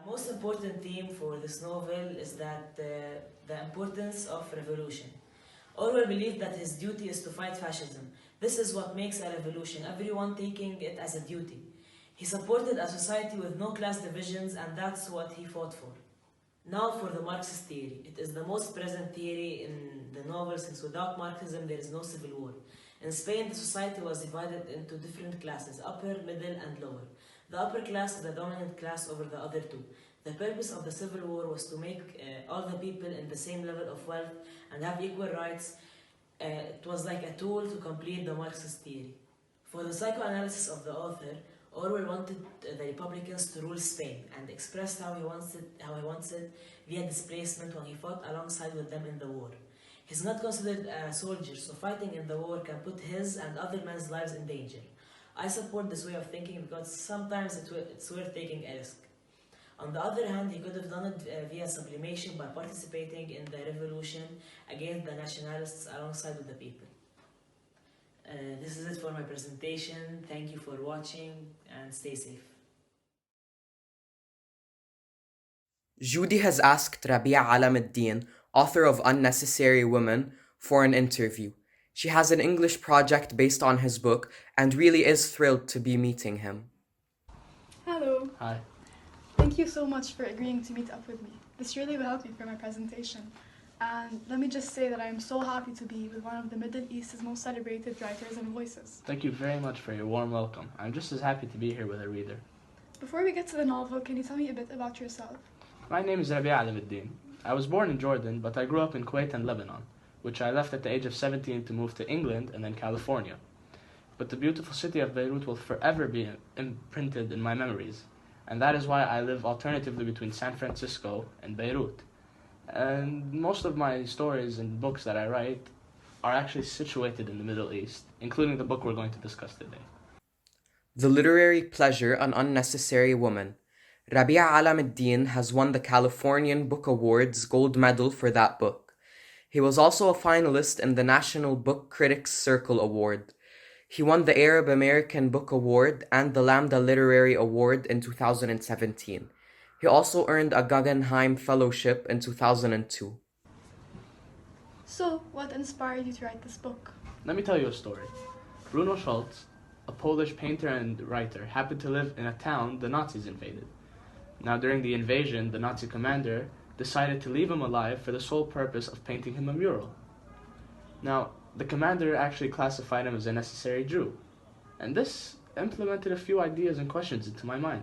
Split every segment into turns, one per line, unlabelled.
Most important theme for this novel is that the importance of revolution. Orwell believed that his duty is to fight fascism. This is what makes a revolution, everyone taking it as a duty. He supported a society with no class divisions, and that's what he fought for. Now for the Marxist theory. It is the most present theory in the novel, since without Marxism there is no civil war. In Spain, the society was divided into different classes, upper, middle, and lower. The upper class is the dominant class over the other two. The purpose of the civil war was to make all the people in the same level of wealth and have equal rights. It was like a tool to complete the Marxist theory. For the psychoanalysis of the author, Orwell wanted the Republicans to rule Spain and expressed how he wants it via displacement when he fought alongside with them in the war. He's not considered a soldier, so fighting in the war can put his and other men's lives in danger. I support this way of thinking because sometimes it's worth taking a risk. On the other hand, he could have done it via sublimation by participating in the revolution against the nationalists alongside with the people. This is it for my presentation. Thank you for watching and stay safe.
Judy has asked Rabia Alamuddin, author of Unnecessary Women, for an interview. She has an English project based on his book and really is thrilled to be meeting him.
Hello.
Hi.
Thank you so much for agreeing to meet up with me. This really will help me for my presentation. And let me just say that I am so happy to be with one of the Middle East's most celebrated writers and voices.
Thank you very much for your warm welcome. I'm just as happy to be here with a reader.
Before we get to the novel, can you tell me a bit about yourself?
My name is Rabia Alamuddin. I was born in Jordan, but I grew up in Kuwait and Lebanon, which I left at the age of 17 to move to England and then California. But the beautiful city of Beirut will forever be imprinted in my memories, and that is why I live alternatively between San Francisco and Beirut. And most of my stories and books that I write are actually situated in the Middle East, including the book we're going to discuss today.
The Literary Pleasure, An Unnecessary Woman. Rabia Alamuddin has won the Californian Book Award's gold medal for that book. He was also a finalist in the National Book Critics Circle Award. He won the Arab American Book Award and the Lambda Literary Award in 2017. He also earned a Guggenheim Fellowship in 2002.
So, what inspired you to write this book?
Let me tell you a story. Bruno Schultz, a Polish painter and writer, happened to live in a town the Nazis invaded. Now, during the invasion, the Nazi commander decided to leave him alive for the sole purpose of painting him a mural. Now, the commander actually classified him as a necessary Jew, and this implemented a few ideas and questions into my mind.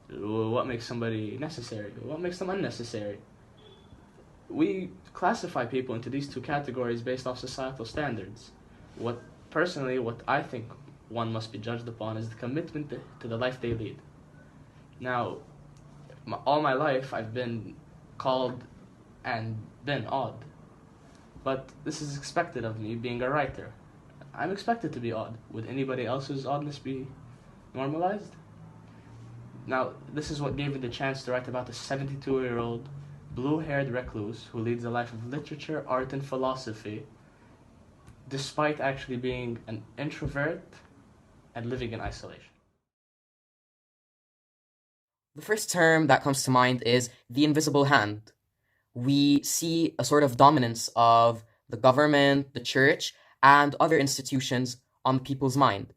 What makes somebody necessary? What makes them unnecessary? We classify people into these two categories based off societal standards. What I think one must be judged upon is the commitment to the life they lead. Now, all my life I've been called and been odd. But this is expected of me being a writer. I'm expected to be odd. Would anybody else's oddness be normalized? Now, this is what gave me the chance to write about a 72-year-old, blue-haired recluse who leads a life of literature, art, and philosophy, despite actually being an introvert and living in isolation.
The first term that comes to mind is the invisible hand. We see a sort of dominance of the government, the church, and other institutions on people's mind.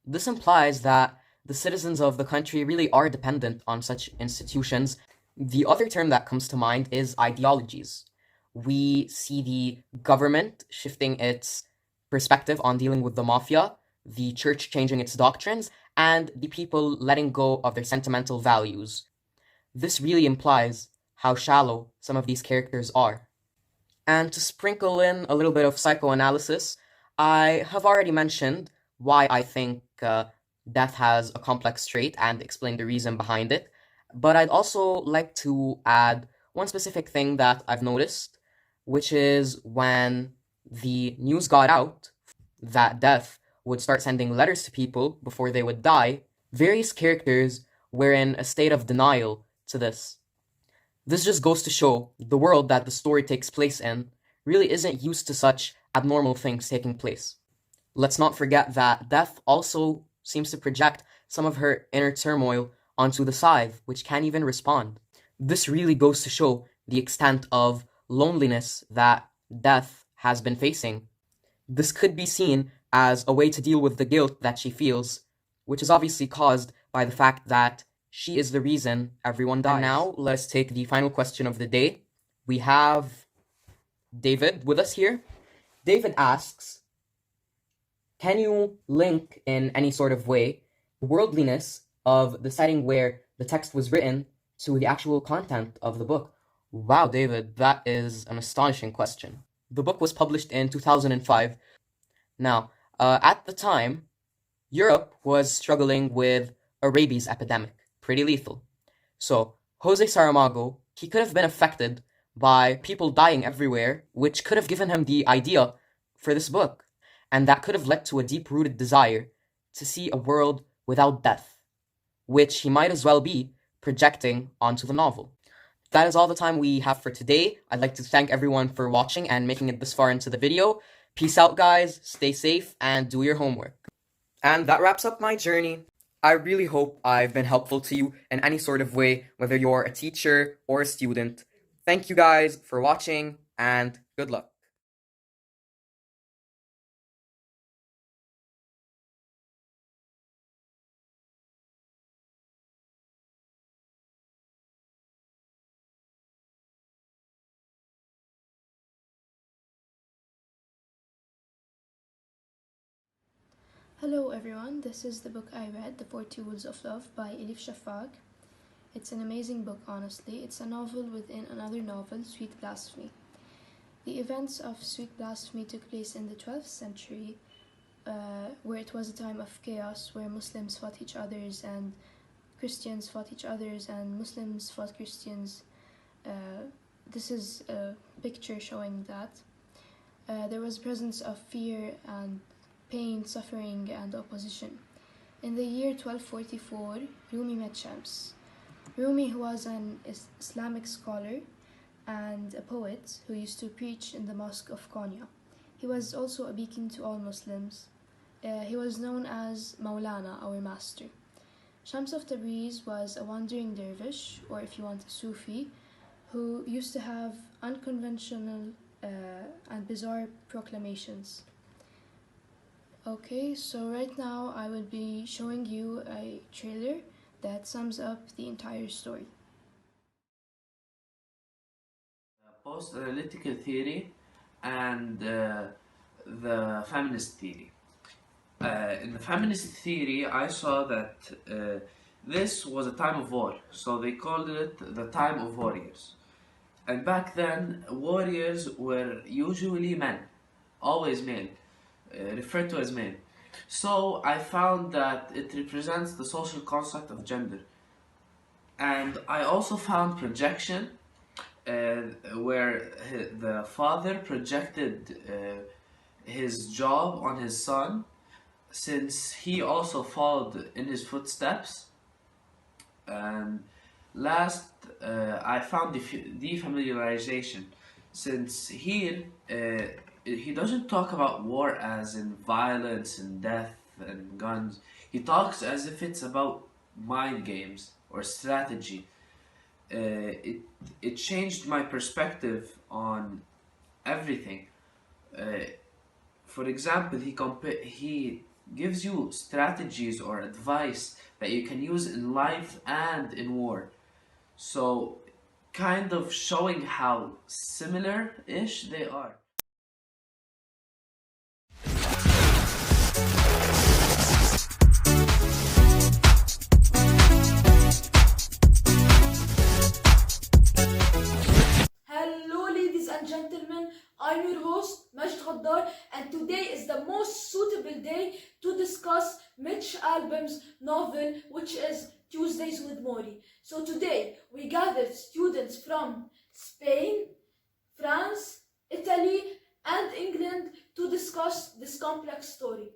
This implies that the citizens of the country really are dependent on such institutions. The other term that comes to mind is ideologies. We see the government shifting its perspective on dealing with the mafia, the church changing its doctrines, and the people letting go of their sentimental values. This really implies how shallow some of these characters are. And to sprinkle in a little bit of psychoanalysis, I have already mentioned why I think death has a complex trait and explain the reason behind it. But I'd also like to add one specific thing that I've noticed, which is when the news got out that death would start sending letters to people before they would die, various characters were in a state of denial to this. This just goes to show the world that the story takes place in really isn't used to such abnormal things taking place. Let's not forget that death also seems to project some of her inner turmoil onto the scythe, which can't even respond. This really goes to show the extent of loneliness that Death has been facing. This could be seen as a way to deal with the guilt that she feels, which is obviously caused by the fact that she is the reason everyone dies. And now, let's take the final question of the day. We have David with us here. David asks, can you link in any sort of way the worldliness of the setting where the text was written to the actual content of the book? Wow, David, that is an astonishing question. The book was published in 2005. Now, at the time, Europe was struggling with a rabies epidemic, pretty lethal. So, Jose Saramago, he could have been affected by people dying everywhere, which could have given him the idea for this book. And that could have led to a deep-rooted desire to see a world without death, which he might as well be projecting onto the novel. That is all the time we have for today. I'd like to thank everyone for watching and making it this far into the video. Peace out, guys. Stay safe and do your homework. And that wraps up my journey. I really hope I've been helpful to you in any sort of way, whether you're a teacher or a student. Thank you guys for watching, and good luck.
Hello everyone, this is the book I read, The 40 Rules of Love by Elif Shafak. It's an amazing book, honestly. It's a novel within another novel, Sweet Blasphemy. The events of Sweet Blasphemy took place in the 12th century, where it was a time of chaos, where Muslims fought each others and Christians fought each others and Muslims fought Christians. This is a picture showing that. There was a presence of fear and pain, suffering, and opposition. In the year 1244, Rumi met Shams. Rumi, who was an Islamic scholar and a poet who used to preach in the mosque of Konya. He was also a beacon to all Muslims. He was known as Maulana, our master. Shams of Tabriz was a wandering dervish, or if you want a Sufi, who used to have unconventional and bizarre proclamations. Okay, so right now I will be showing you a trailer that sums up the entire story.
Post-analytical theory and the feminist theory. In the feminist theory, I saw that this was a time of war, so they called it the time of warriors. And back then, warriors were usually men, always male. Referred to as men. So I found that it represents the social construct of gender. And I also found projection, where the father projected his job on his son, since he also followed in his footsteps. And last, I found defamiliarization, since here he doesn't talk about war as in violence and death and guns. He talks as if it's about mind games or strategy. It changed my perspective on everything. For example, he gives you strategies or advice that you can use in life and in war. So, kind of showing how similar-ish they are.
Hello ladies and gentlemen, I'm your host Majd Ghaddar, and today is the most suitable day to discuss Mitch Albom's novel, which is Tuesdays with Maury. So today we gathered students from Spain, France, Italy and England to discuss this complex story.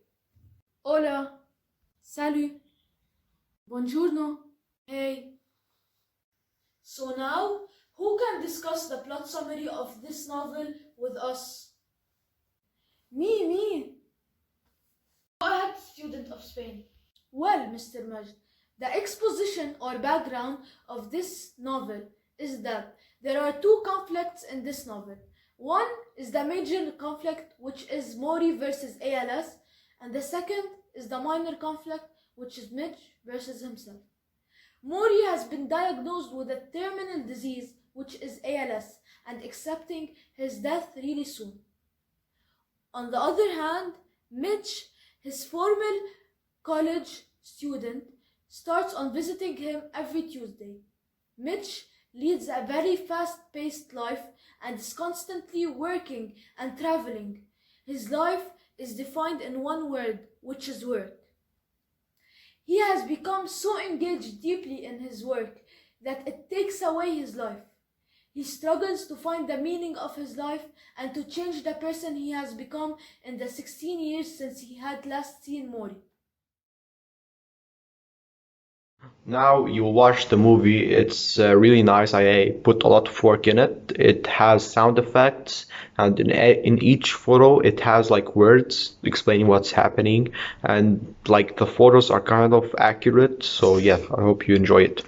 Hola, salut, buongiorno, hey. So now, who can discuss the plot summary of this novel with us? Me. Go ahead, student of Spain. Well, Mr. Majd, the exposition or background of this novel is that there are two conflicts in this novel. One is the major conflict, which is Mori versus ALS, and the second is the minor conflict, which is Mitch versus himself. Mori has been diagnosed with a terminal disease, which is ALS, and accepting his death really soon. On the other hand, Mitch, his former college student, starts on visiting him every Tuesday. Mitch leads a very fast-paced life and is constantly working and traveling. His life is defined in one word, which is work. He has become so engaged deeply in his work that it takes away his life. He struggles to find the meaning of his life and to change the person he has become in the 16 years since he had last seen Mori.
Now you watch the movie, it's really nice. I put a lot of work in it. It has sound effects, and in each photo it has like words explaining what's happening, and like the photos are kind of accurate. So yeah, I hope you enjoy it.